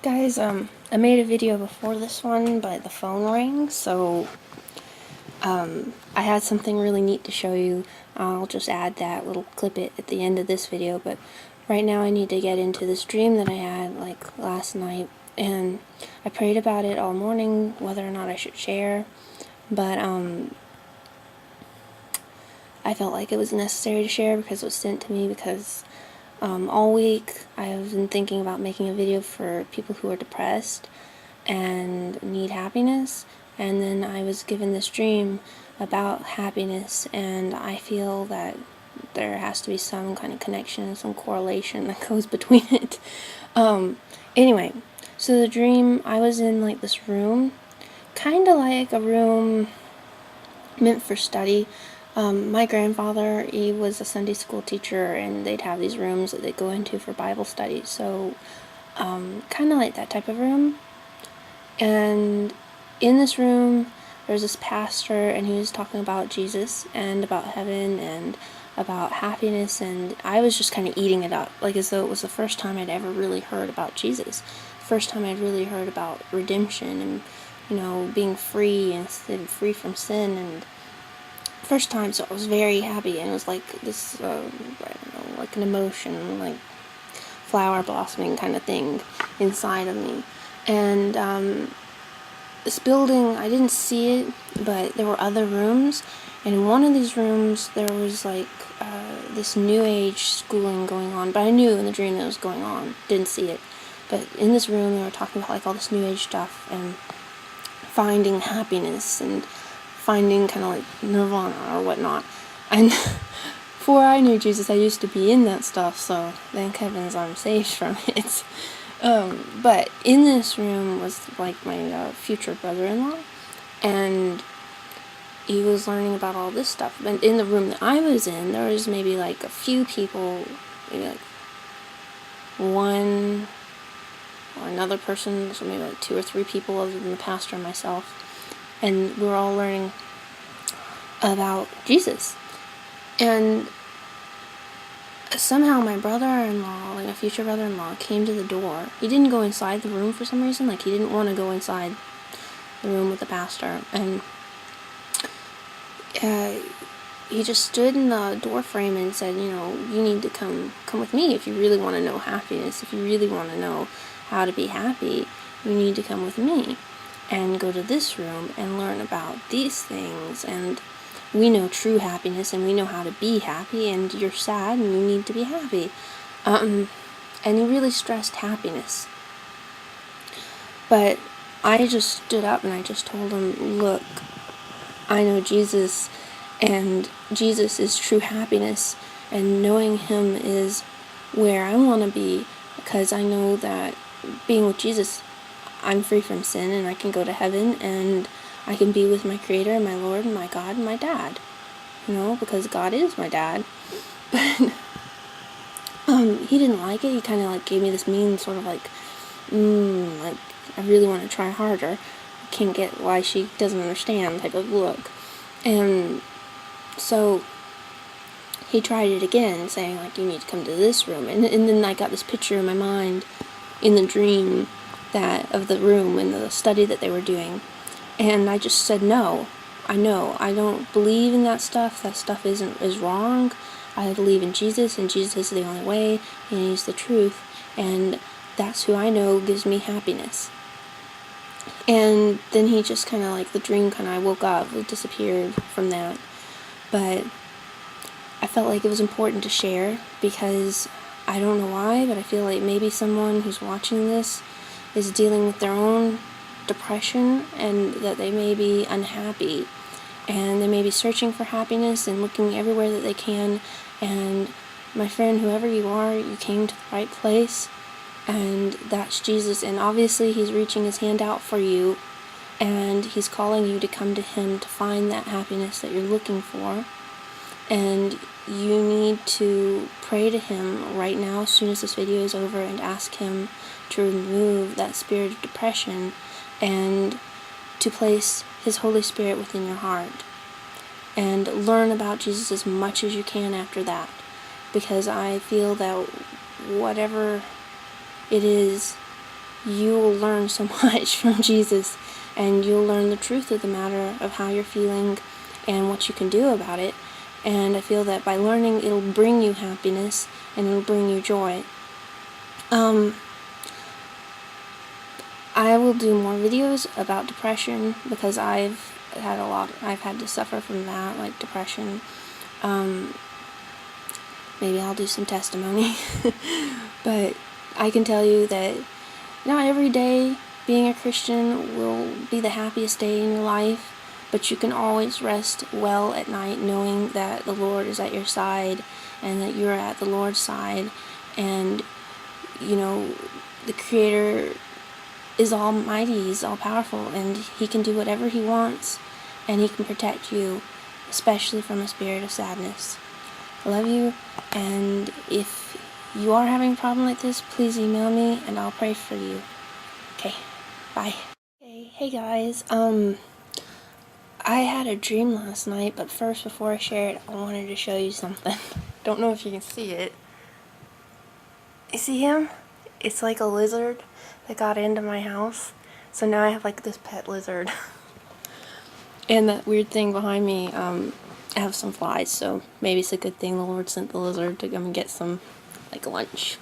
Guys, I made a video before this one, but the phone rang, so I had something really neat to show you. I'll just add that little clip it at the end of this video, but right now I need to get into this dream that I had like last night, and I prayed about it all morning, whether or not I should share, but I felt like it was necessary to share because it was sent to me because all week I've been thinking about making a video for people who are depressed and need happiness, and then I was given this dream about happiness, and I feel that there has to be some kind of connection, some correlation that goes between it. Anyway, so the dream, I was in like this room, kind of like a room meant for study. My grandfather, he was a Sunday school teacher, and they'd have these rooms that they'd go into for Bible study, so kind of like that type of room. And in this room, there's this pastor, and he was talking about Jesus, and about heaven, and about happiness, and I was just kind of eating it up, like as though it was the first time I'd ever really heard about Jesus. First time I'd really heard about redemption, and, you know, being free, and free from sin, and first time, so I was very happy, and it was like this, I don't know, like an emotion, like flower blossoming kind of thing inside of me. And this building, I didn't see it, but there were other rooms, and in one of these rooms there was like this new age schooling going on, but I knew in the dream that it was going on, didn't see it. But in this room they were talking about like all this new age stuff, and finding happiness, and finding kind of like nirvana or whatnot. And before I knew Jesus, I used to be in that stuff, so thank heavens I'm saved from it. But in this room was like my future brother-in-law, and he was learning about all this stuff. And in the room that I was in, there was maybe like a few people, maybe like one or another person, so maybe like 2 or 3 people other than the pastor and myself. And we were all learning about Jesus. And somehow my brother-in-law, like a future brother-in-law, came to the door. He didn't go inside the room for some reason, like he didn't want to go inside the room with the pastor. And he just stood in the door frame and said, you know, you need to come with me if you really want to know happiness, if you really want to know how to be happy, you need to come with me and go to this room and learn about these things, and we know true happiness, and we know how to be happy, and you're sad and you need to be happy. And he really stressed happiness. But I just stood up and I just told him, look, I know Jesus, and Jesus is true happiness, and knowing him is where I want to be, because I know that being with Jesus, I'm free from sin, and I can go to heaven, and I can be with my Creator, and my Lord, and my God, and my Dad. You know, because God is my dad. But he didn't like it. He kind of like gave me this mean sort of like I really want to try harder. I can't get why she doesn't understand type of look. And so he tried it again, saying like, you need to come to this room. And then I got this picture in my mind in the dream that of the room and the study that they were doing. And I just said, no, I know, I don't believe in that stuff. That stuff is wrong. I believe in Jesus, and Jesus is the only way, and he's the truth, and that's who I know gives me happiness. And then he just kind of like, the dream kind of, I woke up, it disappeared from that. But I felt like it was important to share, because I don't know why, but I feel like maybe someone who's watching this is dealing with their own depression, and that they may be unhappy, and they may be searching for happiness and looking everywhere that they can. And my friend, whoever you are, you came to the right place, and that's Jesus. And obviously he's reaching his hand out for you, and he's calling you to come to him to find that happiness that you're looking for. And you need to pray to him right now as soon as this video is over, and ask him to remove that spirit of depression, and to place his Holy Spirit within your heart, and learn about Jesus as much as you can after that, because I feel that whatever it is you will learn so much from Jesus, and you'll learn the truth of the matter of how you're feeling and what you can do about it. And I feel that by learning, it'll bring you happiness and it'll bring you joy. I will do more videos about depression because I've had to suffer from that, like depression. Maybe I'll do some testimony. But I can tell you that not every day being a Christian will be the happiest day in your life, but you can always rest well at night knowing that the Lord is at your side and that you're at the Lord's side, and the Creator is almighty, he's all powerful, and he can do whatever he wants, and he can protect you, especially from a spirit of sadness. I love you, and if you are having a problem like this, please email me and I'll pray for you. Okay, bye. Hey guys, I had a dream last night, but first, before I share it, I wanted to show you something. Don't know if you can see it. You see him? It's like a lizard that got into my house. So now I have like this pet lizard. And that weird thing behind me, I have some flies, so maybe it's a good thing the Lord sent the lizard to come and get some, like, lunch.